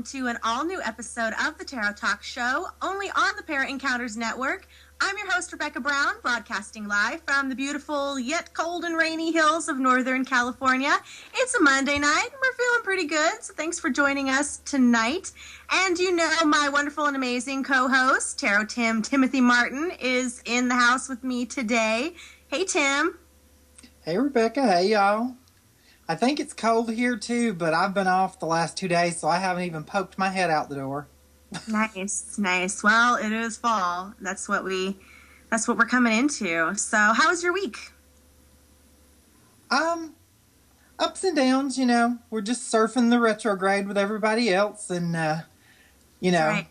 to an all-new episode of the Tarot Talk Show, only on the ParaEncounters Network. I'm your host, Rebecca Brown, broadcasting live from the beautiful yet cold and rainy hills of Northern California. It's a Monday night, and we're feeling pretty good, so thanks for joining us tonight. And you know my wonderful and amazing co-host, Tarot Tim Timothy Martin, is in the house with me today. Hey, Tim. Hey, Rebecca. Hey, y'all. I think it's cold here, too, but I've been off the last 2 days, so I haven't even poked my head out the door. Nice. Well, it is fall. That's what we're coming into. So, how was your week? Ups and downs, you know. We're just surfing the retrograde with everybody else and, Right.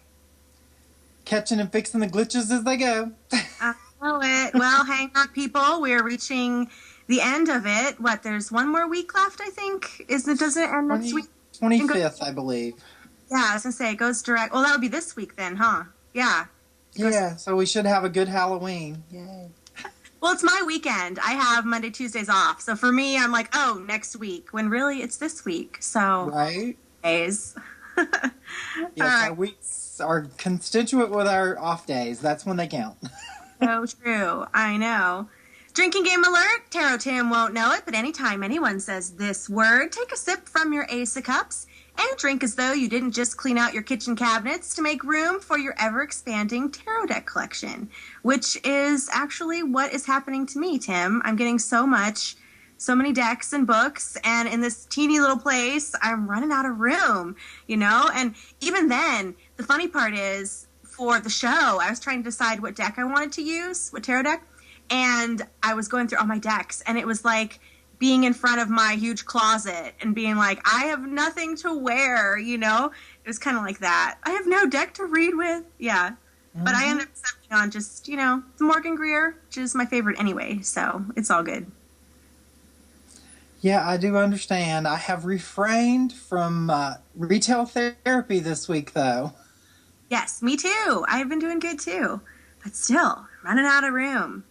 catching and fixing the glitches as they go. I know it. Well, hang on, people. We're reaching the end of it. What, there's one more week left, I think? Doesn't it end next week? 25th, I believe. Yeah, I was going to say, it goes direct. Well, that'll be this week then, huh? Yeah. Yeah, so we should have a good Halloween. Yay. Well, it's my weekend. I have Monday, Tuesdays off. So for me, I'm like, oh, next week. When really, it's this week. So, right? Days. Yes, our weeks are constituent with our off days. That's when they count. So true. I know. Drinking game alert. Tarot Tim won't know it, but anytime anyone says this word, take a sip from your Ace of Cups and drink as though you didn't just clean out your kitchen cabinets to make room for your ever-expanding tarot deck collection, which is actually what is happening to me, Tim. I'm getting so many decks and books, and in this teeny little place, I'm running out of room, you know? And even then, the funny part is, for the show, I was trying to decide what deck I wanted to use, what tarot deck, and I was going through all my decks, and it was like being in front of my huge closet and being like, I have nothing to wear, you know? It was kind of like that. I have no deck to read with. Yeah. Mm-hmm. But I ended up settling on just, the Morgan Greer, which is my favorite anyway, so it's all good. Yeah, I do understand. I have refrained from retail therapy this week, though. Yes, me too. I've been doing good, too. But still, running out of room.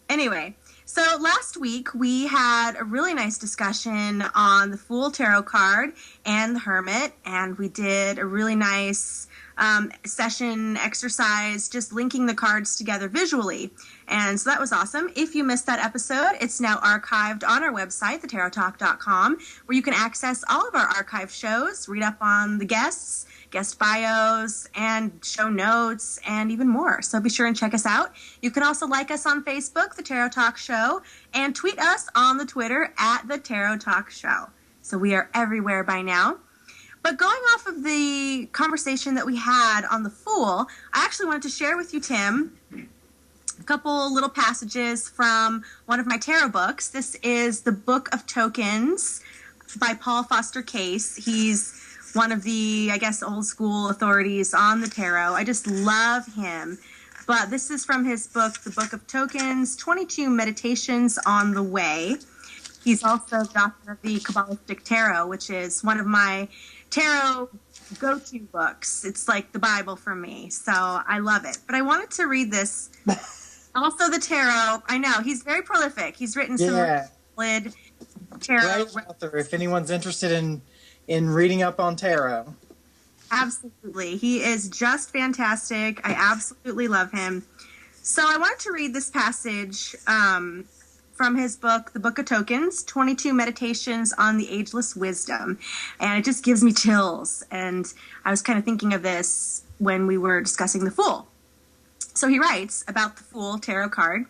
Anyway, so last week we had a really nice discussion on the Fool Tarot card and the Hermit, and we did a really nice session exercise just linking the cards together visually. And so that was awesome. If you missed that episode, it's now archived on our website, thetarottalk.com, where you can access all of our archive shows, read up on the guest bios, and show notes, and even more. So be sure and check us out. You can also like us on Facebook, The Tarot Talk Show, and tweet us on the Twitter at The Tarot Talk Show. So we are everywhere by now. But going off of the conversation that we had on the Fool, I actually wanted to share with you, Tim, a couple little passages from one of my tarot books. This is the Book of Tokens by Paul Foster Case. He's one of the, old school authorities on the tarot. I just love him. But this is from his book, The Book of Tokens, 22 Meditations on the Way. He's also the author of the Kabbalistic Tarot, which is one of my tarot go-to books. It's like the Bible for me, so I love it. But I wanted to read this. Also the tarot, I know, he's very prolific. He's written some solid tarot. Great author, if anyone's interested in reading up on tarot. Absolutely. He is just fantastic. I absolutely love him. So I wanted to read this passage from his book, The Book of Tokens, 22 Meditations on the Ageless Wisdom. And it just gives me chills. And I was kind of thinking of this when we were discussing the Fool. So he writes about the Fool tarot card.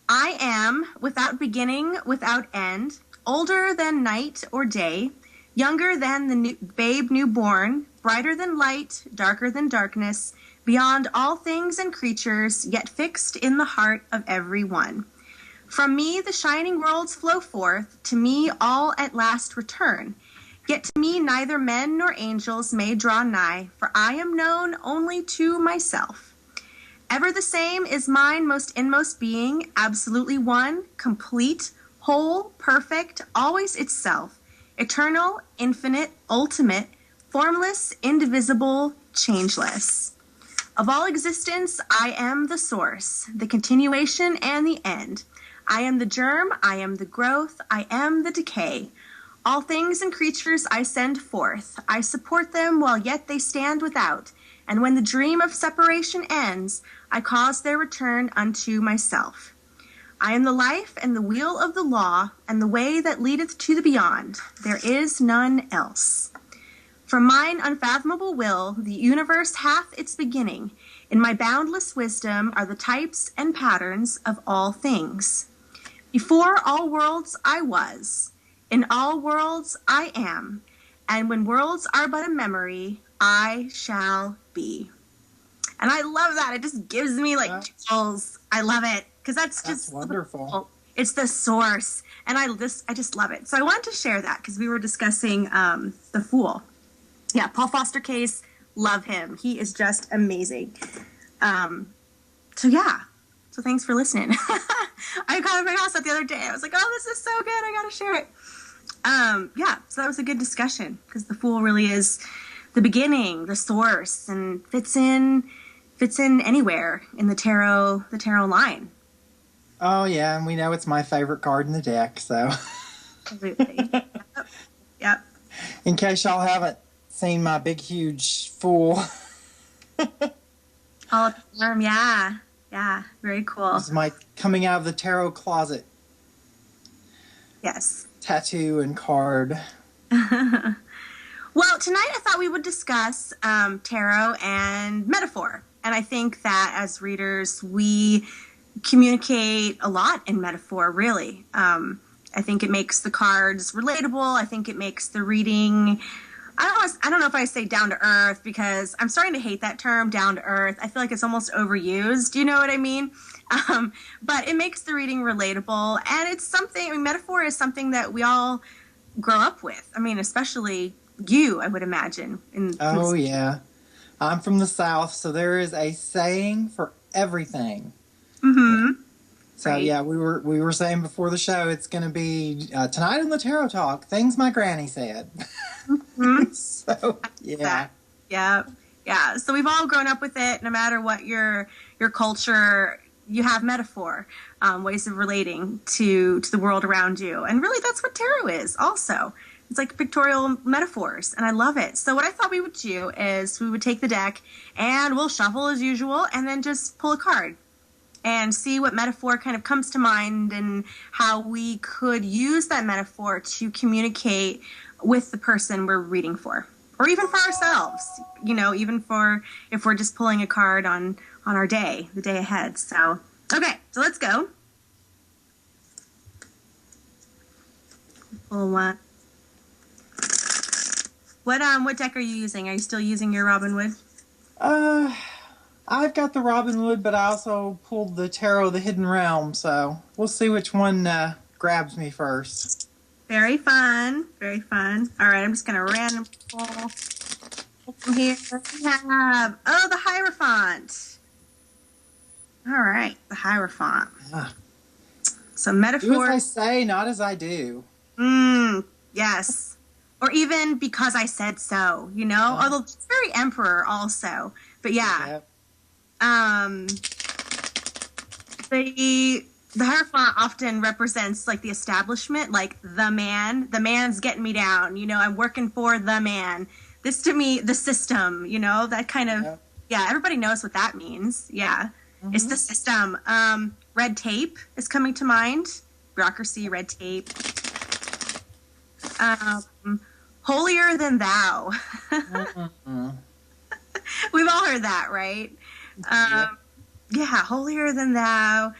I am, without beginning, without end, older than night or day, younger than the babe newborn, brighter than light, darker than darkness, beyond all things and creatures, yet fixed in the heart of every one. From me the shining worlds flow forth, to me all at last return. Yet to me neither men nor angels may draw nigh, for I am known only to myself. Ever the same is mine most inmost being, absolutely one, complete, whole, perfect, always itself, eternal, infinite, ultimate, formless, indivisible, changeless. Of all existence, I am the source, the continuation and the end. I am the germ, I am the growth, I am the decay. All things and creatures I send forth. I support them while yet they stand without. And when the dream of separation ends, I cause their return unto myself. I am the life and the wheel of the law, and the way that leadeth to the beyond. There is none else. From mine unfathomable will, the universe hath its beginning. In my boundless wisdom are the types and patterns of all things. Before all worlds I was. In all worlds I am. And when worlds are but a memory, I shall be. And I love that. It just gives me like chills. I love it because that's just wonderful. It's the source, and I just love it. So I wanted to share that because we were discussing the Fool. Yeah, Paul Foster Case, love him. He is just amazing. So yeah. So thanks for listening. I got my house that the other day. I was like, oh, this is so good. I got to share it. Yeah, so that was a good discussion because the Fool really is the beginning, the source, and fits in anywhere in the tarot line. Oh yeah, and we know it's my favorite card in the deck, so. Absolutely. Yep. In case y'all haven't seen my big, huge Fool. All up the arm, yeah. Yeah, very cool. This is my coming out of the tarot closet. Yes. Tattoo and card. Well, tonight I thought we would discuss tarot and metaphor. And I think that as readers, we communicate a lot in metaphor, really. I think it makes the cards relatable. I think it makes the reading, I don't know if I say down to earth, because I'm starting to hate that term, down to earth. I feel like it's almost overused. Do you know what I mean? But it makes the reading relatable. And it's something, I mean, metaphor is something that we all grow up with. I mean, especially you, I would imagine. Oh, yeah. I'm from the South, so there is a saying for everything. Mm-hmm. So, right. Yeah, we were saying before the show, it's going to be tonight on the Tarot Talk, things my granny said. Mm-hmm. So, yeah. Yeah. So we've all grown up with it. No matter what your culture, you have metaphor, ways of relating to the world around you. And really, that's what tarot is also. It's like pictorial metaphors, and I love it. So what I thought we would do is we would take the deck, and we'll shuffle as usual, and then just pull a card and see what metaphor kind of comes to mind and how we could use that metaphor to communicate with the person we're reading for, or even for ourselves, even for if we're just pulling a card on our day, the day ahead. So, okay, so let's go. Pull one. What deck are you using? Are you still using your Robin Wood? I've got the Robin Wood, but I also pulled the Tarot, the Hidden Realm, so we'll see which one grabs me first. Very fun. Very fun. All right, I'm just going to random pull from here. We have, the Hierophant. All right, the Hierophant. So metaphor. Do as I say, not as I do. Yes. Or even because I said so, although it's very emperor also. But yeah. The Hierophant often represents like the establishment, like the man's getting me down, I'm working for the man. This to me, the system, that kind of, everybody knows what that means. Yeah. Mm-hmm. It's the system. Red tape is coming to mind. Bureaucracy, red tape. Holier than thou. We've all heard that, right? Yeah, holier than thou.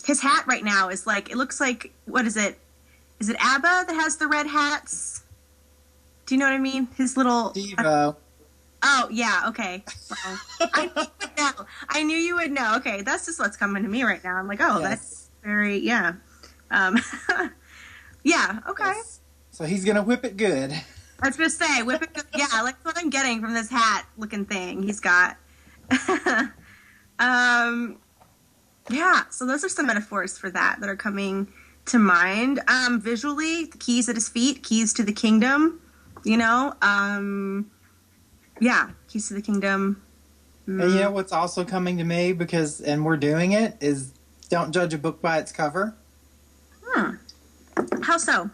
His hat right now is like, it looks like, what is it? Is it ABBA that has the red hats? Do you know what I mean? His little... Devo. Oh, yeah, okay. Well, I knew you would know. Okay, that's just what's coming to me right now. I'm like, oh, yes. That's very, yeah. Yeah, okay. Yes. So he's going to whip it good. I was going to say, whip it good. Yeah, like what I'm getting from this hat-looking thing he's got. Yeah, so those are some metaphors for that are coming to mind. Visually, the keys at his feet, keys to the kingdom, yeah, keys to the kingdom. And what's also coming to me, and we're doing it, is Don't judge a book by its cover. How so?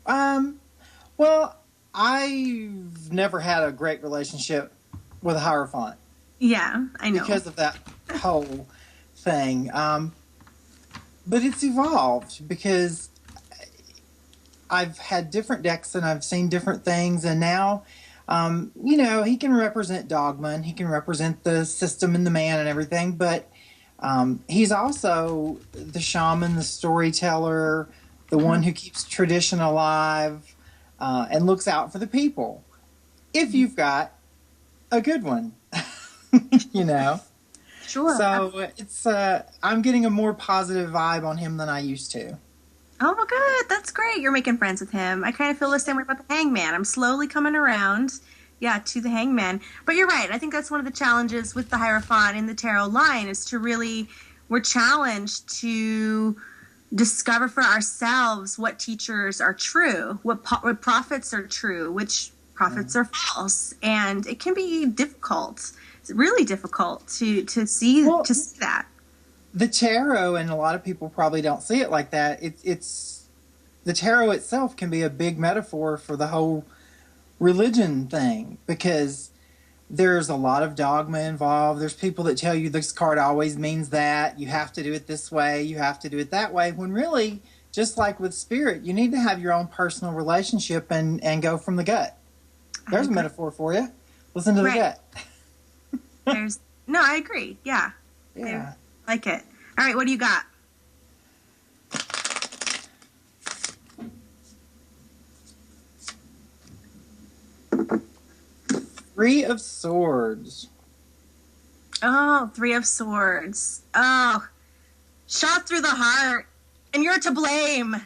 Well, I've never had a great relationship with a Hierophant. Yeah, I know. Because of that whole thing. But it's evolved because I've had different decks and I've seen different things, and now, he can represent dogma and he can represent the system and the man and everything, but he's also the shaman, the storyteller, the one who keeps tradition alive, and looks out for the people. If you've got a good one, Sure. So it's I'm getting a more positive vibe on him than I used to. Oh, well, good. That's great. You're making friends with him. I kind of feel the same way about the Hangman. I'm slowly coming around, to the Hangman. But you're right. I think that's one of the challenges with the Hierophant in the tarot line is we're challenged to discover for ourselves what teachers are true, what prophets are true, which prophets are false. And it can be difficult. It's really difficult to see that. The tarot, and a lot of people probably don't see it like that. It's the tarot itself can be a big metaphor for the whole religion thing, because there's a lot of dogma involved. There's people that tell you this card always means that, you have to do it this way, you have to do it that way, when really, just like with spirit, you need to have your own personal relationship and go from the gut. There's a metaphor for you. Listen to the gut. No, I agree. Yeah. Yeah. I like it. All right, what do you got? Three of Swords. Oh, Three of Swords. Oh, shot through the heart, and you're to blame.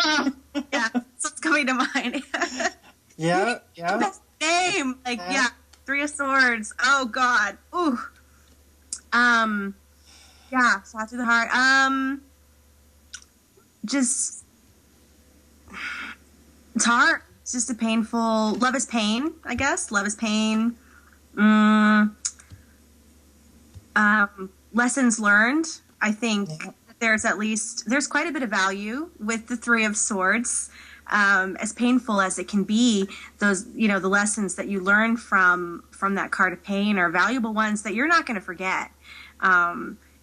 Yeah, that's what's coming to mind. Yeah. Best name. Three of Swords. Oh, God. Ooh. Yeah, shot through the heart. Just, it's hard. It's just a painful, love is pain, I guess. Love is pain. Lessons learned. I think there's quite a bit of value with the Three of Swords. As painful as it can be, those, the lessons that you learn from that card of pain are valuable ones that you're not going to forget.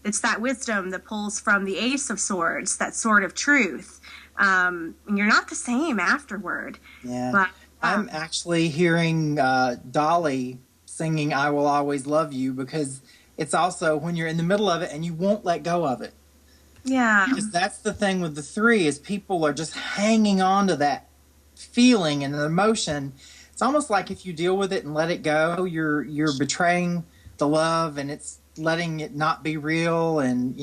It's that wisdom that pulls from the Ace of Swords, that sword of truth. And you're not the same afterward. Yeah. But, I'm actually hearing Dolly singing I Will Always Love You, because it's also when you're in the middle of it and you won't let go of it. Yeah. Because that's the thing with the three, is people are just hanging on to that feeling and the emotion. It's almost like if you deal with it and let it go, you're betraying the love, and it's letting it not be real. And,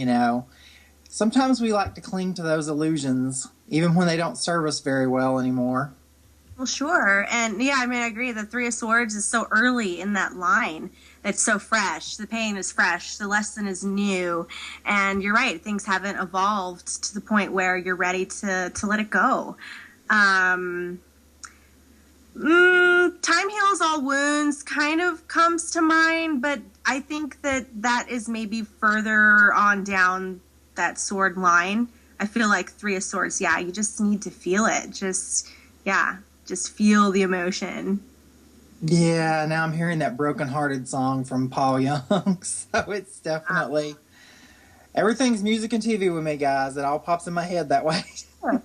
sometimes we like to cling to those illusions, even when they don't serve us very well anymore. Well, sure. And I agree. The Three of Swords is so early in that line. It's so fresh. The pain is fresh. The lesson is new. And you're right. Things haven't evolved to the point where you're ready to let it go. Time heals all wounds kind of comes to mind, but I think that is maybe further on down that sword line. I feel like Three of Swords, you just need to feel it. Just feel the emotion. Yeah, now I'm hearing that broken-hearted song from Paul Young, so it's definitely... Everything's music and TV with me, guys. It all pops in my head that way. Well,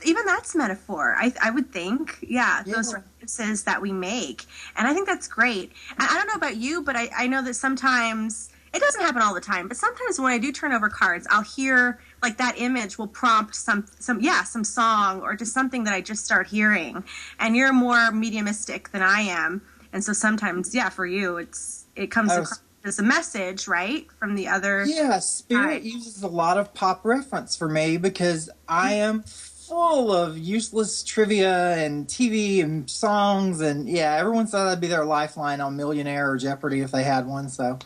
even that's metaphor. I would think, those references that we make, and I think that's great. And I don't know about you, but I know that sometimes it doesn't happen all the time. But sometimes when I do turn over cards, I'll hear like that image will prompt some song or just something that I just start hearing. And you're more mediumistic than I am, and so sometimes, for you, it comes across as a message, right, from the other. Yeah, Spirit uses a lot of pop reference for me because I am full of useless trivia and TV and songs, and everyone said I'd be their lifeline on Millionaire or Jeopardy if they had one, so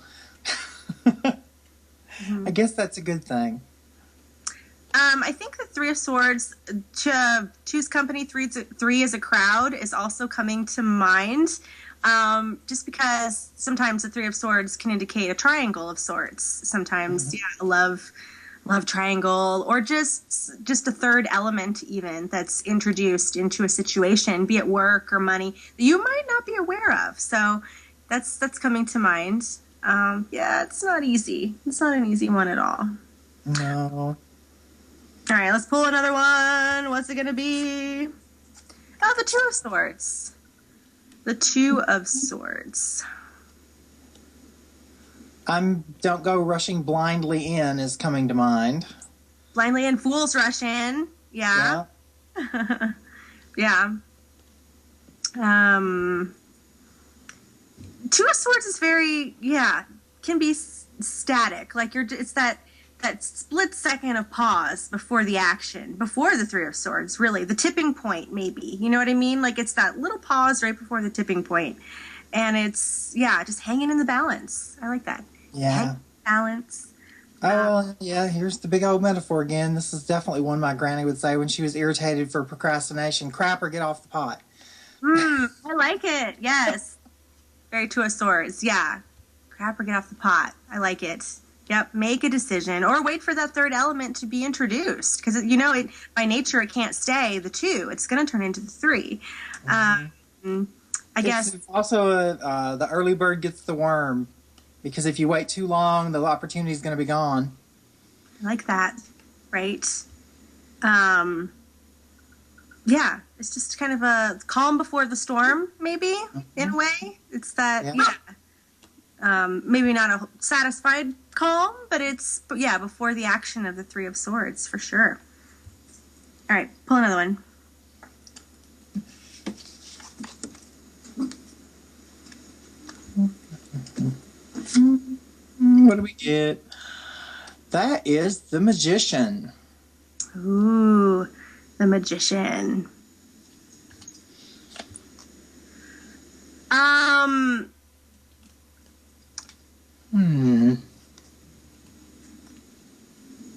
I guess that's a good thing. I think the Three of Swords, choose company, three as a crowd is also coming to mind. Just because sometimes the Three of Swords can indicate a triangle of sorts. Sometimes, a love triangle, or just a third element even that's introduced into a situation, be it work or money, that you might not be aware of. So that's coming to mind. It's not easy. It's not an easy one at all. No. All right, let's pull another one. What's it going to be? Oh, the Two of Swords. The Two of Swords. Don't go rushing blindly in is coming to mind. Blindly in, fools rush in. Yeah. Yeah. Two of Swords is very, can be static. Like it's that split second of pause before the action, before the Three of Swords, really. The tipping point, maybe. You know what I mean? Like it's that little pause right before the tipping point. And it's, just hanging in the balance. I like that. Yeah. Balance. Oh, yeah, here's the big old metaphor again. This is definitely one my granny would say when she was irritated for procrastination. Crap or get off the pot. I like it. Yes. Very Two of Swords. Yeah. Crap or get off the pot. I like it. Yep. Make a decision or wait for that third element to be introduced. Because, it by nature, it can't stay the two. It's going to turn into the three. I guess. It's also the early bird gets the worm. Because if you wait too long, the opportunity is going to be gone. I like that. Right. It's just kind of a calm before the storm, maybe, in a way. It's that, maybe not a satisfied calm, but it's, before the action of the Three of Swords, for sure. All right, pull another one. What do we get? That is the Magician. Ooh, the Magician.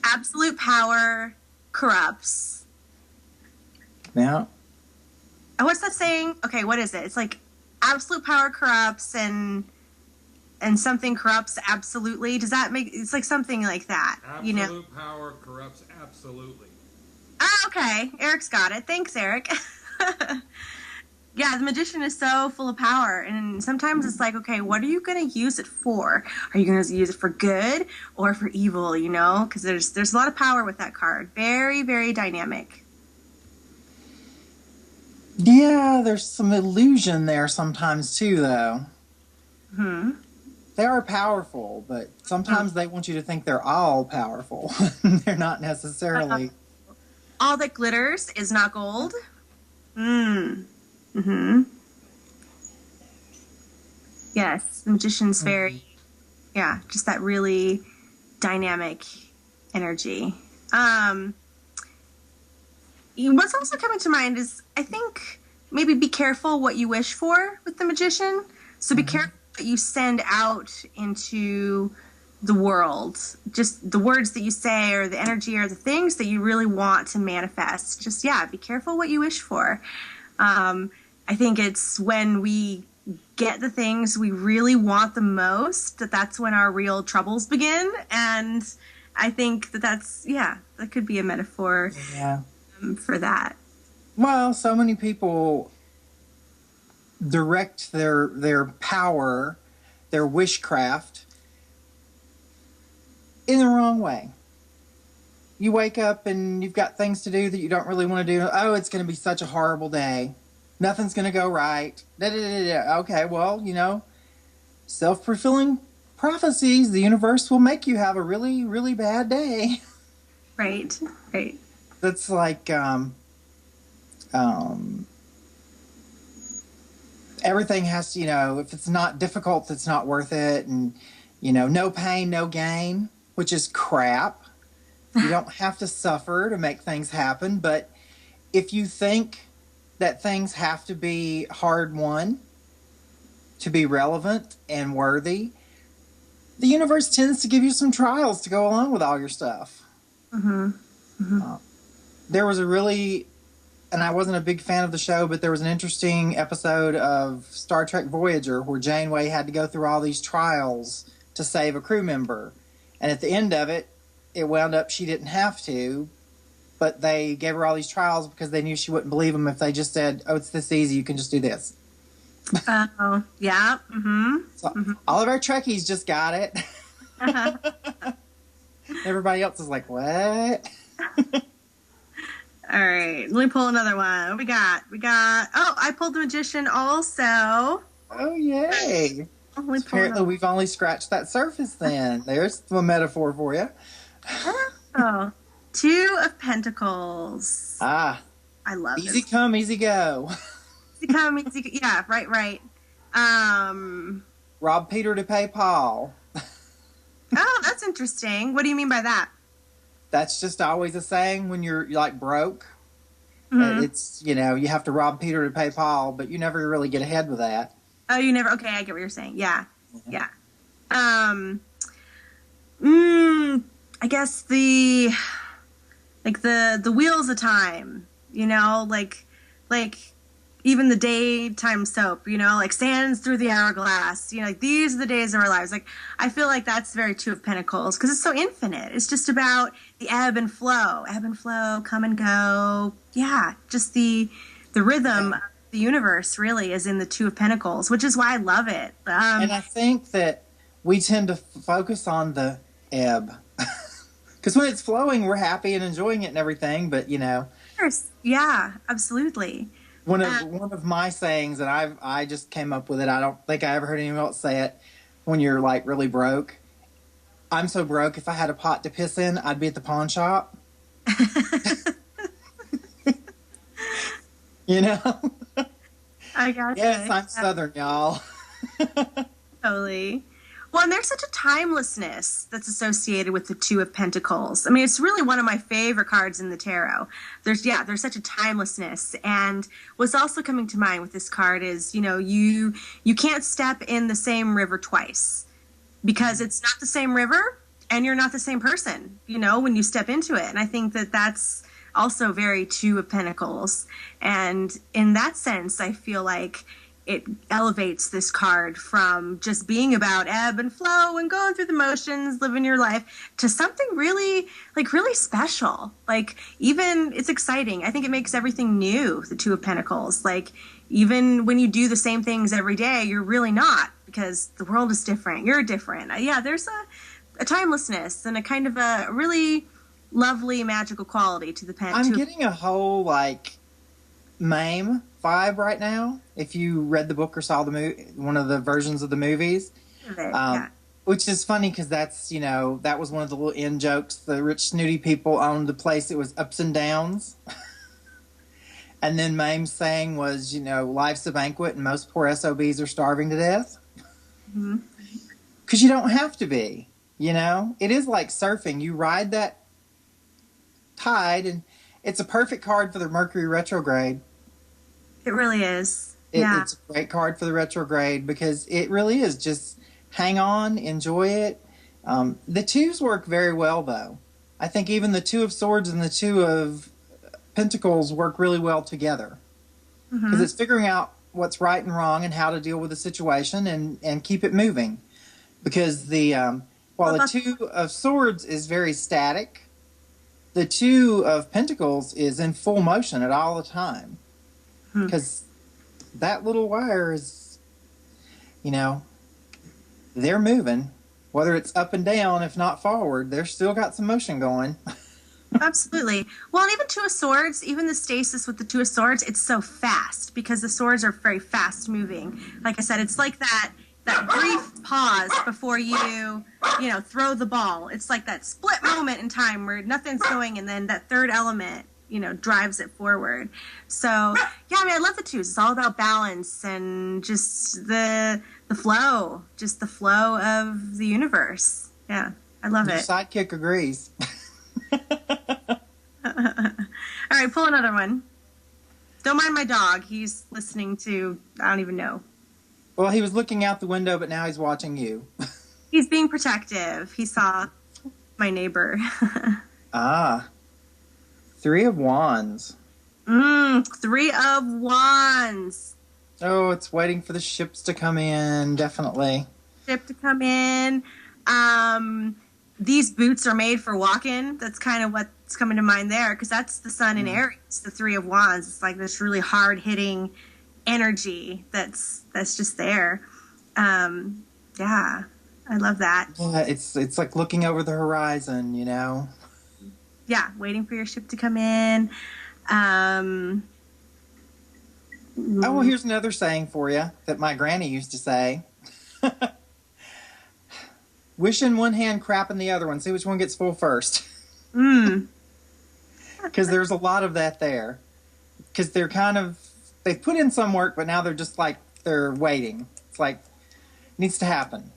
Absolute power corrupts. Now. Oh, what's that saying? Okay, what is it? It's like absolute power corrupts and something corrupts absolutely. Does that make, it's like something like that, Absolute power corrupts absolutely. Oh, okay. Eric's got it. Thanks, Eric. The Magician is so full of power, and sometimes it's like, okay, what are you going to use it for? Are you going to use it for good or for evil, Because there's a lot of power with that card. Very, very dynamic. Yeah, there's some illusion there sometimes, too, though. They are powerful, but sometimes they want you to think they're all powerful. They're not necessarily. All that glitters is not gold. Yes, the Magician's very, just that really dynamic energy. What's also coming to mind is, I think, maybe be careful what you wish for with the Magician. So be careful what you send out into the world. Just the words that you say or the energy or the things that you really want to manifest. Just, be careful what you wish for. I think it's when we get the things we really want the most that's when our real troubles begin. And I think that's, that could be a metaphor for that. Well, so many people direct their power, their wishcraft, in the wrong way. You wake up and you've got things to do that you don't really want to do. Oh, it's going to be such a horrible day. Nothing's going to go right. Okay, well, self-fulfilling prophecies. The universe will make you have a really, really bad day. Right. That's like everything has to, if it's not difficult, it's not worth it. And, no pain, no gain, which is crap. You don't have to suffer to make things happen. But if you think that things have to be hard won to be relevant and worthy, the universe tends to give you some trials to go along with all your stuff. there was and I wasn't a big fan of the show, but there was an interesting episode of Star Trek Voyager where Janeway had to go through all these trials to save a crew member. And at the end of it, it wound up she didn't have to, but they gave her all these trials because they knew she wouldn't believe them if they just said, oh, it's this easy, you can just do this. Oh, yeah. Mm-hmm. So all of our Trekkies just got it. Uh-huh. Everybody else is like, what? All right, let me pull another one. What we got? Oh, I pulled the Magician also. Oh, yay. Apparently we've only scratched that surface then. There's a metaphor for you. Oh, Two of Pentacles. Ah. I love it. Easy come, easy go. Easy come, easy go. Yeah, right. Rob Peter to pay Paul. Oh, that's interesting. What do you mean by that? That's just always a saying when you're like broke. Mm-hmm. It's, you have to rob Peter to pay Paul, but you never really get ahead with that. Oh, you never. Okay, I get what you're saying. Yeah. I guess the wheels of time. Like even the daytime soap. Sands through the hourglass. These are the days of our lives. I feel like that's very Two of Pentacles because it's so infinite. It's just about the ebb and flow, come and go. Yeah, just the rhythm. The universe really is in the Two of Pentacles, which is why I love it. And I think that we tend to focus on the ebb. Because when it's flowing, we're happy and enjoying it and everything, but, Yeah, absolutely. One of my sayings, and I just came up with it, I don't think I ever heard anyone else say it, when you're, really broke. I'm so broke, if I had a pot to piss in, I'd be at the pawn shop. I got Yes, I'm Southern, y'all. Totally. Well, and there's such a timelessness that's associated with the Two of Pentacles. I mean, it's really one of my favorite cards in the tarot. There's such a timelessness. And what's also coming to mind with this card is, you can't step in the same river twice because it's not the same river and you're not the same person, when you step into it. And I think that that's also very Two of Pentacles. And in that sense, I feel like it elevates this card from just being about ebb and flow and going through the motions, living your life, to something really, really special. Even, it's exciting. I think it makes everything new, the Two of Pentacles. Even when you do the same things every day, you're really not, because the world is different. You're different. Yeah, there's a timelessness and a kind of a really lovely magical quality to the pen. I'm getting a whole MAME vibe right now. If you read the book or saw one of the versions of the movies, which is funny because that's that was one of the little in jokes. The rich snooty people owned the place. It was ups and downs, and then MAME's saying was life's a banquet and most poor SOBs are starving to death. Because you don't have to be. It is like surfing. You ride that tide, and it's a perfect card for the Mercury retrograde. It really is. It's a great card for the retrograde because it really is just hang on, enjoy it. The twos work very well, though. I think even the Two of Swords and the Two of Pentacles work really well together because it's figuring out what's right and wrong and how to deal with the situation and keep it moving. Because while the Two of Swords is very static, the Two of Pentacles is in full motion at all the time. Because that little wire is, they're moving. Whether it's up and down, if not forward, they're still got some motion going. Absolutely. Well, and even Two of Swords, even the stasis with the Two of Swords, it's so fast because the swords are very fast moving. Like I said, it's like that brief pause before you throw the ball. It's like that split moment in time where nothing's going, and then that third element drives it forward. So yeah, I love the twos. It's all about balance and just the flow, just the flow of the universe. Yeah, I love it. Your sidekick agrees. All right, pull another one. Don't mind my dog. He's listening to, I don't even know. Well, he was looking out the window, but now he's watching you. He's being protective. He saw my neighbor. Ah. Three of Wands. Three of Wands. Oh, it's waiting for the ships to come in, definitely. Ship to come in. These boots are made for walking. That's kind of what's coming to mind there, because that's the sun in Aries, the Three of Wands. It's like this really hard-hitting energy that's just there. Yeah, I love that. Yeah, it's like looking over the horizon, you know? Yeah, waiting for your ship to come in. Oh, well, here's another saying for you that my granny used to say. Wish in one hand, crap in the other one. See which one gets full first. Because there's a lot of that there. Because they're they've put in some work, but now they're just like, they're waiting. It's like, it needs to happen.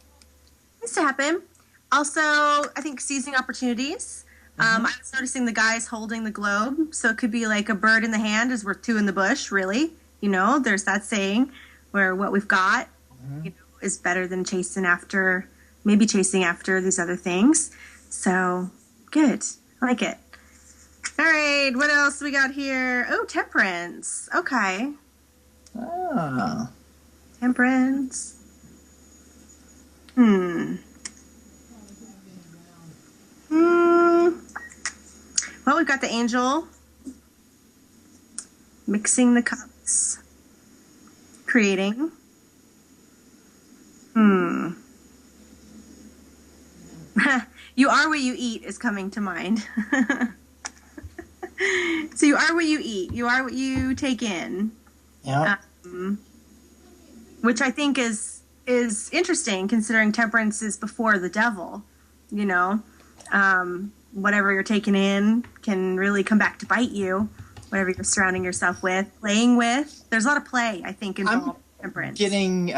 Needs to happen. Also, I think seizing opportunities. I was noticing the guys holding the globe. So it could be like a bird in the hand is worth two in the bush, really. You know, there's that saying where what we've got is better than chasing after these other things. So, good. I like it. All right, what else we got here? Oh, temperance. Okay. Ah. Temperance. Well, we've got the angel mixing the cups, creating. You are what you eat is coming to mind. So you are what you eat. You are what you take in. Yeah. Which I think is interesting, considering temperance is before the devil. You know, whatever you're taking in can really come back to bite you. Whatever you're surrounding yourself with, playing with. There's a lot of play, I think, involved in temperance. Getting,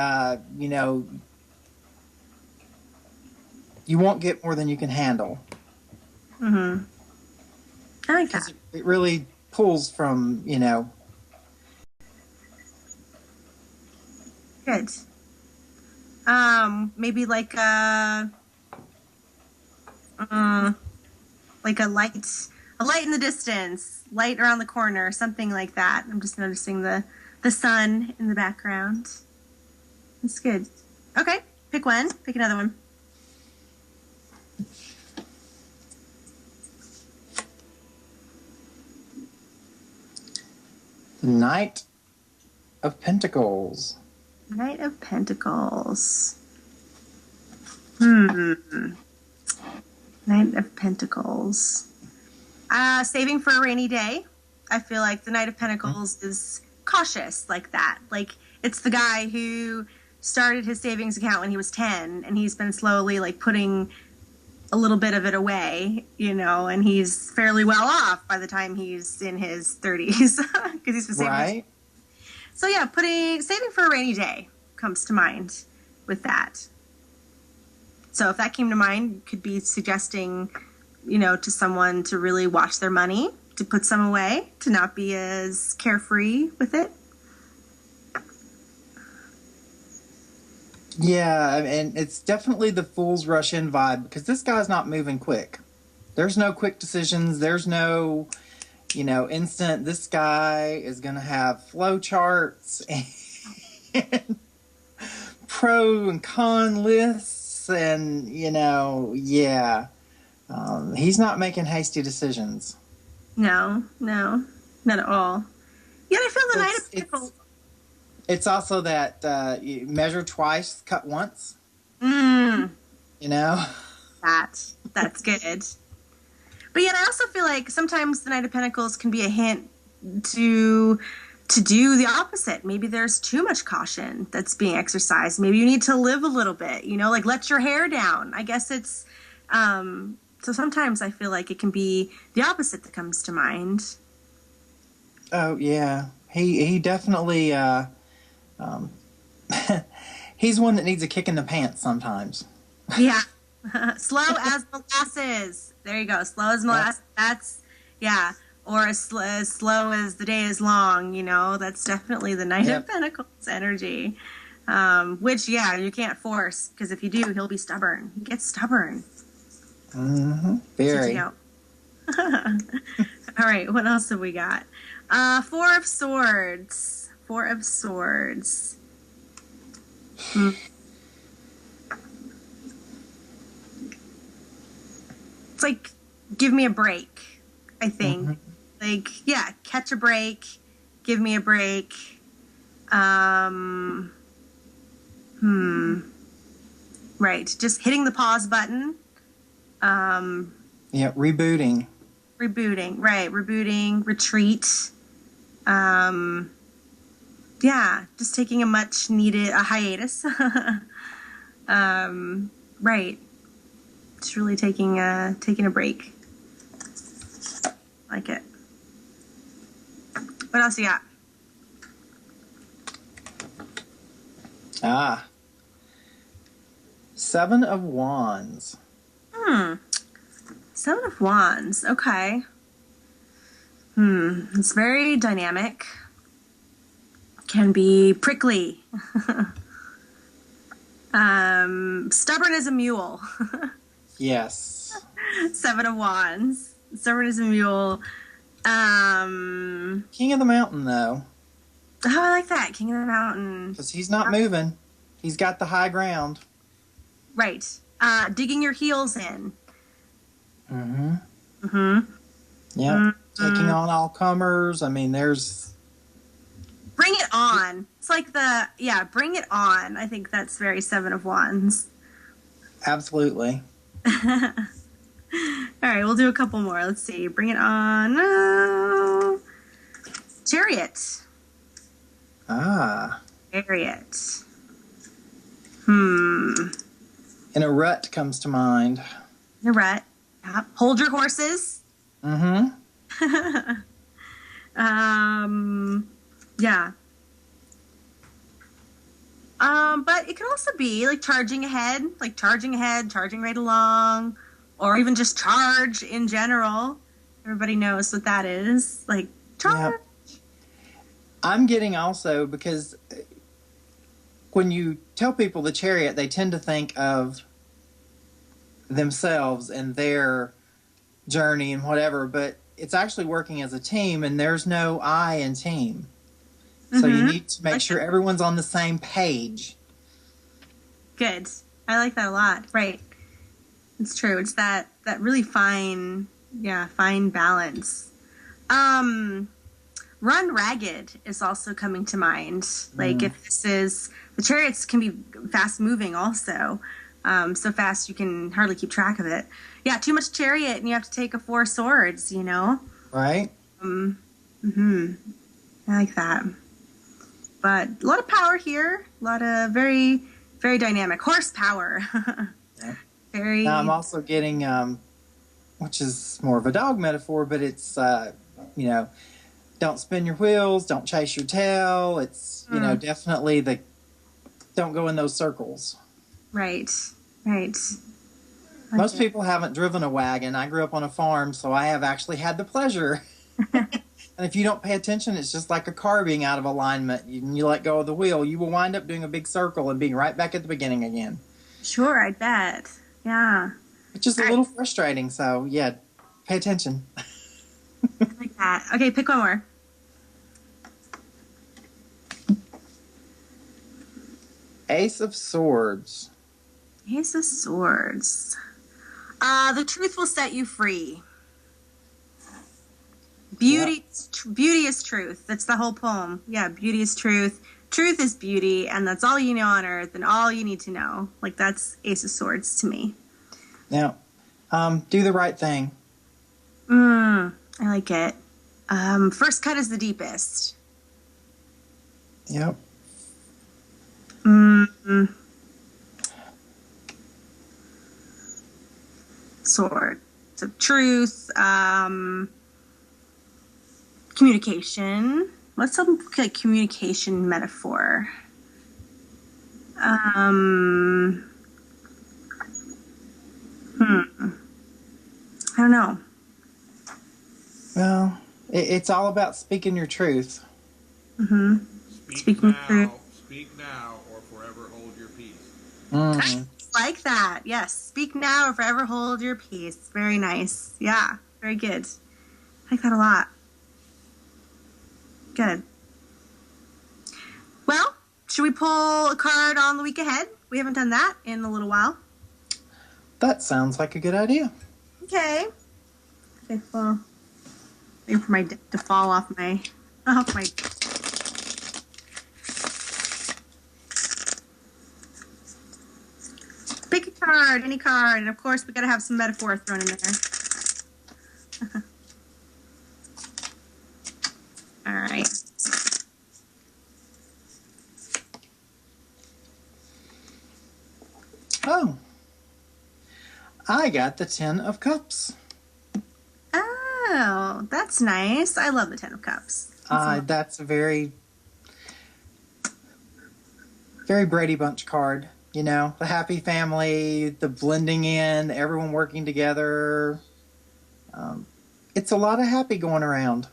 you won't get more than you can handle. I like that. It really pulls from, Good. Maybe like a light in the distance, light around the corner, something like that. I'm just noticing the sun in the background. That's good. Okay, pick one. Pick another one. Knight of Pentacles. Knight of Pentacles. Knight of Pentacles. Saving for a rainy day. I feel like the Knight of Pentacles is cautious like that. Like, it's the guy who started his savings account when he was 10, and he's been slowly, like, putting a little bit of it away, and he's fairly well off by the time he's in his 30s. Because he's been saving. Right. So, yeah, saving for a rainy day comes to mind with that. So if that came to mind, could be suggesting, to someone to really watch their money, to put some away, to not be as carefree with it. Yeah, and it's definitely the fool's rush in vibe, because this guy's not moving quick. There's no quick decisions. There's no, instant. This guy is going to have flow charts and pro and con lists, and, he's not making hasty decisions. No, not at all. Yet I feel the Knight of Pentacles. It's also that you measure twice, cut once. That's good. But yet I also feel like sometimes the Knight of Pentacles can be a hint to do the opposite. Maybe there's too much caution that's being exercised. Maybe you need to live a little bit, like let your hair down. I guess it's, so sometimes I feel like it can be the opposite that comes to mind. Oh, yeah. He definitely, he's one that needs a kick in the pants sometimes. Yeah. Slow as molasses. There you go. Slow as molasses. That's, yeah. Or as slow as the day is long, that's definitely the Knight of Pentacles energy. Which, yeah, you can't force, because if you do, he'll be stubborn. He gets stubborn. Very. All All right, what else have we got? Four of Swords. Four of Swords. It's like, give me a break, I think. Mm-hmm. Like, yeah, catch a break, give me a break. Right, just hitting the pause button. Yeah, rebooting. Right, rebooting, retreat. Yeah, just taking a much needed hiatus. Right. Just really taking a break. Like it. What else you got? Seven of Wands. Seven of Wands. Okay. It's very dynamic. Can be prickly. Stubborn as a mule. Yes. Seven of Wands. Stubborn as a mule. King of the Mountain, though. Oh, I like that. King of the Mountain. Because he's not moving. He's got the high ground. Right. Digging your heels in. Mm-hmm. Mm-hmm. Yep. Mm-hmm. Taking on all comers. I mean, there's... Bring it on. It's like bring it on. I think that's very Seven of Wands. Absolutely. All right, we'll do a couple more. Let's see. Bring it on. Chariot. Chariot. And a rut comes to mind. A rut. Yeah. Hold your horses. Mm-hmm. Yeah. But it could also be like charging ahead, charging right along, or even just charge in general. Everybody knows what that is. Like, charge. Yep. I'm getting also, because when you tell people the Chariot, they tend to think of themselves and their journey and whatever, but it's actually working as a team, and there's no I in team. So you need to make sure everyone's on the same page. Good. I like that a lot. Right. It's true. It's that really fine balance. Run ragged is also coming to mind. Like if this is, the chariots can be fast moving also. So fast you can hardly keep track of it. Yeah, too much chariot and you have to take a four swords, you know? Right? I like that. But a lot of power here. A lot of very, very dynamic. Horsepower. Yeah. Very. Now I'm also getting, which is more of a dog metaphor, but it's, don't spin your wheels, don't chase your tail. It's, definitely don't go in those circles. Right. Most people haven't driven a wagon. I grew up on a farm, so I have actually had the pleasure. And if you don't pay attention, it's just like a car being out of alignment. You let go of the wheel, you will wind up doing a big circle and being right back at the beginning again. Sure, I bet. Yeah. Which is a little frustrating, so yeah, pay attention. I like that. Okay, pick one more. Ace of Swords. Ace of Swords. The truth will set you free. Beauty is truth. That's the whole poem. Yeah, beauty is truth. Truth is beauty, and that's all you know on earth and all you need to know. Like, that's Ace of Swords to me. Now, do the right thing. I like it. First cut is the deepest. Yep. Sword of truth. Communication. What's some like communication metaphor? I don't know. Well, it's all about speaking your truth. Speak now, or forever hold your peace. Like that. Yes. Speak now or forever hold your peace. Very nice. Yeah. Very good. I like that a lot. Good. Well, should we pull a card on the week ahead? We haven't done that in a little while. That sounds like a good idea. Okay. Okay, well, waiting for my deck to fall off my... Pick a card, any card, and of course we gotta have some metaphor thrown in there. All right. Oh, I got the 10 of Cups. Oh, that's nice. I love the 10 of Cups. That's a very, very Brady Bunch card. You know, the happy family, the blending in, everyone working together. It's a lot of happy going around.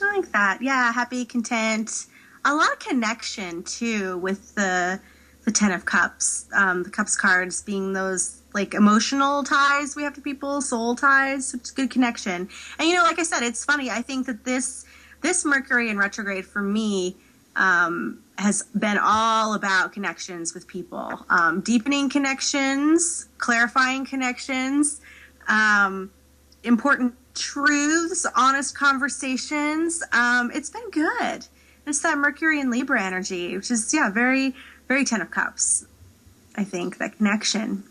I like that. Yeah, happy, content. A lot of connection, too, with the 10 of Cups. The Cups cards being those, like, emotional ties we have to people, soul ties. So it's good connection. And, you know, like I said, it's funny. I think that this Mercury in retrograde for me has been all about connections with people. Deepening connections, clarifying connections, important truths, honest conversations. It's been good. It's that Mercury and Libra energy, which is, yeah, very, very 10 of Cups. I think that connection.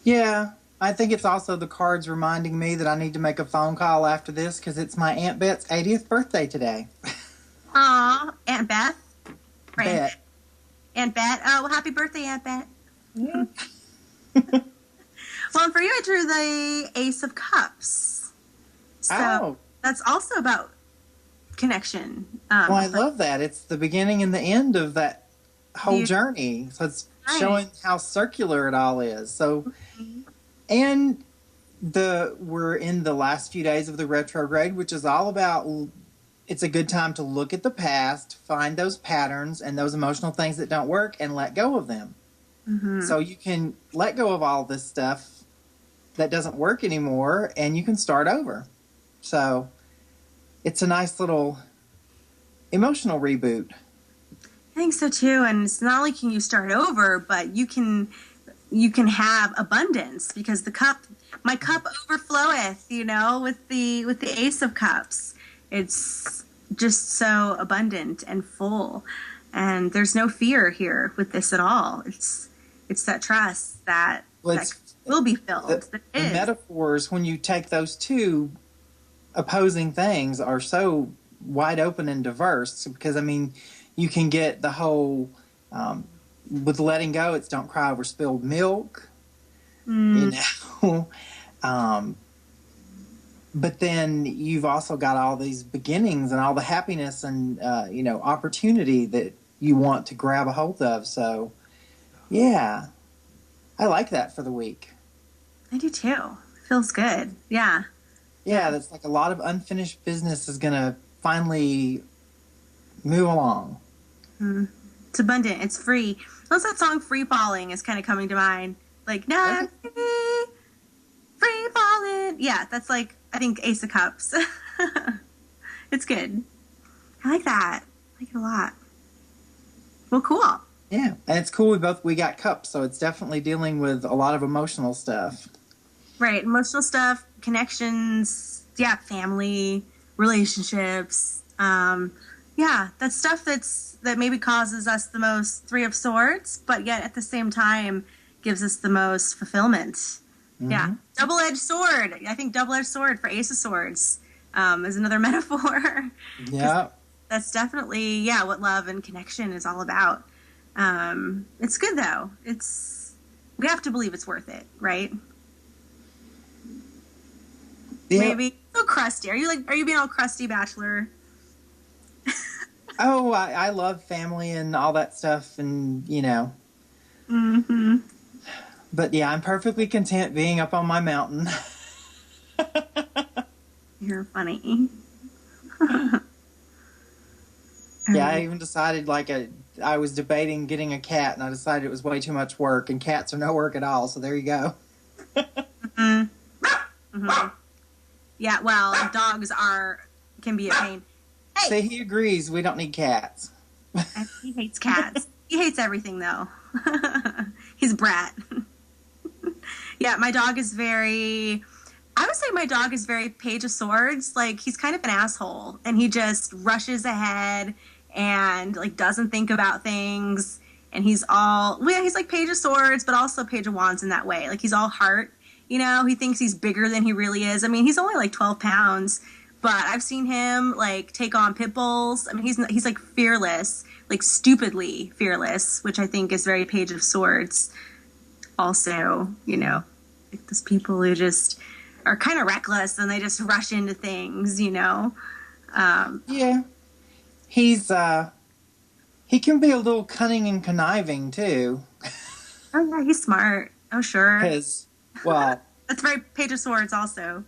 Yeah, I think it's also the cards reminding me that I need to make a phone call after this because it's my Aunt Bet's 80th birthday today. Aw, Aunt Beth. Right. Bet. Aunt Bet. Oh, well, happy birthday, Aunt Bet. Yeah. Well, and for you, I drew the Ace of Cups. So that's also about connection. Well, I love that. It's the beginning and the end of that whole journey. So it's showing how circular it all is. So, and we're in the last few days of the retrograde, which is all about, it's a good time to look at the past, find those patterns and those emotional things that don't work and let go of them. Mm-hmm. So you can let go of all this stuff that doesn't work anymore and you can start over. So it's a nice little emotional reboot. I think so too. And it's not only can you start over, but you can have abundance because my cup overfloweth, you know, with the Ace of Cups. It's just so abundant and full. And there's no fear here with this at all. It's that trust that will be filled. The metaphors, when you take those two opposing things, are so wide open and diverse because, I mean, you can get the whole, with letting go, it's don't cry over spilled milk, you know. But then you've also got all these beginnings and all the happiness and, you know, opportunity that you want to grab a hold of. So, yeah, I like that for the week. I do too. Feels good. Yeah. Yeah, that's like a lot of unfinished business is going to finally move along. It's abundant. It's free. Also, that song "Free Falling" is kind of coming to mind. Like, no, free falling. Yeah, that's like, I think Ace of Cups. It's good. I like that. I like it a lot. Well, cool. Yeah, and it's cool. We got cups, so it's definitely dealing with a lot of emotional stuff. Right, emotional stuff, connections, yeah, family, relationships. Yeah, that's stuff that maybe causes us the most Three of Swords, but yet at the same time gives us the most fulfillment. Mm-hmm. Yeah, double-edged sword. I think double-edged sword for Ace of Swords is another metaphor. Yeah. That's definitely, yeah, what love and connection is all about. It's good, though. We have to believe it's worth it, right? Yeah. Maybe. So crusty. Are you being all crusty, Bachelor? Oh, I love family and all that stuff, and, you know. Mm-hmm. But, yeah, I'm perfectly content being up on my mountain. You're funny. Yeah, I even decided, I was debating getting a cat, and I decided it was way too much work, and cats are no work at all, so there you go. Mm-hmm. Mm-hmm. Yeah, well, dogs can be a pain. Hey! See, he agrees. We don't need cats. He hates cats. He hates everything, though. He's a brat. Yeah, my dog is I would say my dog is very Page of Swords. Like, he's kind of an asshole, and he just rushes ahead and, like, doesn't think about things. And he's like Page of Swords, but also Page of Wands in that way. Like, he's all heart, you know? He thinks he's bigger than he really is. I mean, he's only, like, 12 pounds, but I've seen him, like, take on pit bulls. I mean, he's like, fearless, like, stupidly fearless, which I think is very Page of Swords. Also, you know, like, those people who just are kind of reckless and they just rush into things, you know? Yeah. He can be a little cunning and conniving, too. Oh, yeah, he's smart. Oh, sure. Because, well... That's very Page of Swords also.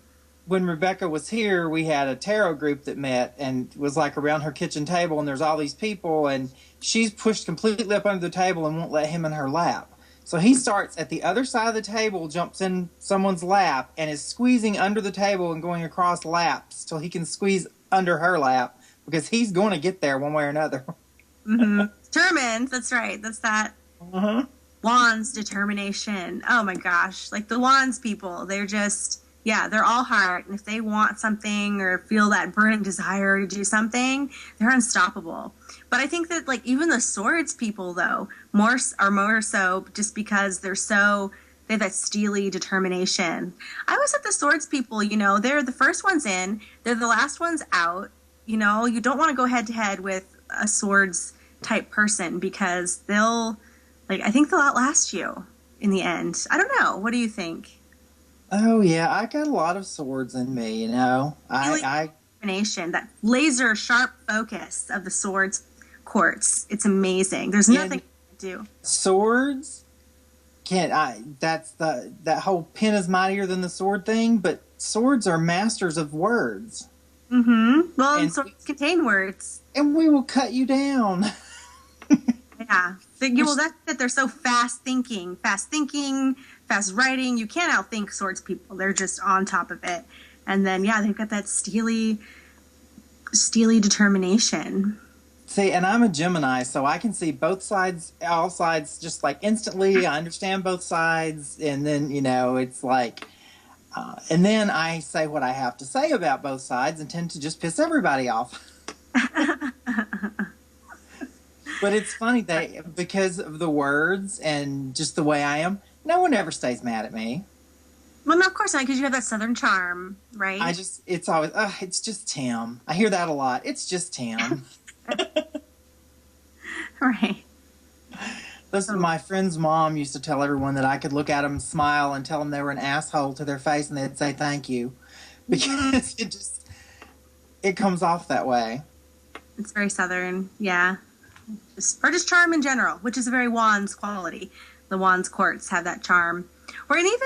When Rebecca was here, we had a tarot group that met and was like around her kitchen table, and there's all these people, and she's pushed completely up under the table and won't let him in her lap. So he starts at the other side of the table, jumps in someone's lap, and is squeezing under the table and going across laps till he can squeeze under her lap, because he's going to get there one way or another. Mm-hmm. Determined. That's right. That's that. Uh-huh. Wands determination. Oh my gosh. Like, the Wands people, they're just, yeah, they're all heart. And if they want something or feel that burning desire to do something, they're unstoppable. But I think that, like, even the Swords people, though, more so just because they have that steely determination. I always said the Swords people, you know, they're the first ones in, they're the last ones out. You know, you don't want to go head to head with a Swords type person because I think they'll outlast you in the end. I don't know. What do you think? Oh, yeah, I got a lot of swords in me, you know. Determination, that laser sharp focus of the Swords quartz. It's amazing. There's nothing to do. Swords that whole pen is mightier than the sword thing, but swords are masters of words. Mm-hmm. Well, and swords contain words. And we will cut you down. Yeah. That's that they're so fast thinking, fast writing. You can't outthink Swords people. They're just on top of it. And then, yeah, they've got that steely determination. See, and I'm a Gemini, so I can see both sides, all sides, just like instantly. I understand both sides, and then, you know, it's like, and then I say what I have to say about both sides and tend to just piss everybody off. But it's funny that because of the words and just the way I am, no one ever stays mad at me. Well, no, of course not, because you have that Southern charm, right? It's always, it's just Tim. I hear that a lot. It's just Tim. Right. My friend's mom used to tell everyone that I could look at them, smile, and tell them they were an asshole to their face, and they'd say thank you. Because it comes off that way. It's very Southern, yeah. Or just charm in general, which is a very Wands quality. The Wands quartz have that charm. Or even,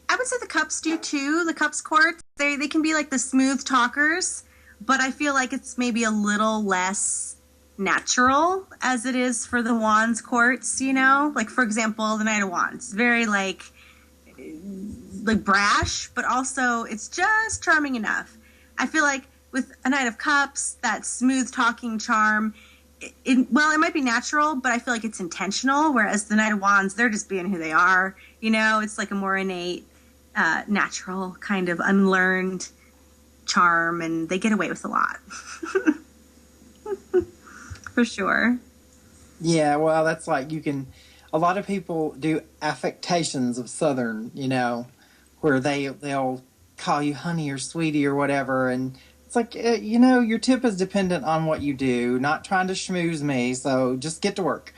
I would say the Cups do too. The Cups quartz, they can be like the smooth talkers, but I feel like it's maybe a little less natural as it is for the Wands quartz, you know? Like, for example, the Knight of Wands. Very, like brash, but also it's just charming enough. I feel like with a Knight of Cups, that smooth talking charm, it might be natural, but I feel like it's intentional, whereas the Knight of Wands, they're just being who they are. You know, it's like a more innate, natural, kind of unlearned charm, and they get away with a lot. For sure. Yeah, well, that's like a lot of people do affectations of Southern, you know, where they'll call you honey or sweetie or whatever, and it's like, you know, your tip is dependent on what you do, not trying to schmooze me, so just get to work.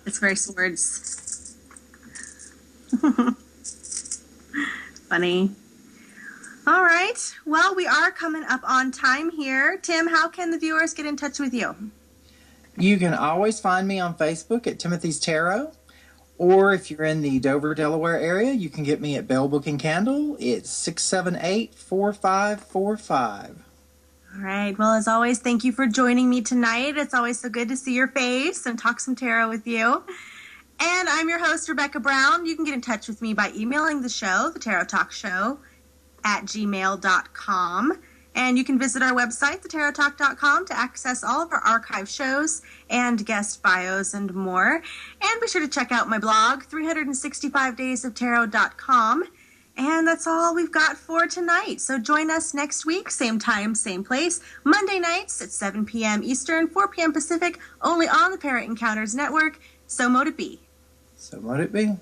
It's very Swords. Funny. All right. Well, we are coming up on time here. Tim, how can the viewers get in touch with you? You can always find me on Facebook at Timothy's Tarot. Or if you're in the Dover, Delaware area, you can get me at Bell Book and Candle. It's 678-4545. All right. Well, as always, thank you for joining me tonight. It's always so good to see your face and talk some tarot with you. And I'm your host, Rebecca Brown. You can get in touch with me by emailing the show, the Tarot Talk Show, at gmail.com. And you can visit our website, thetarottalk.com, to access all of our archive shows and guest bios and more. And be sure to check out my blog, 365daysoftarot.com. And that's all we've got for tonight. So join us next week, same time, same place, Monday nights at 7 p.m. Eastern, 4 p.m. Pacific, only on the ParaEncounters Network. So mote it be. So mote it be.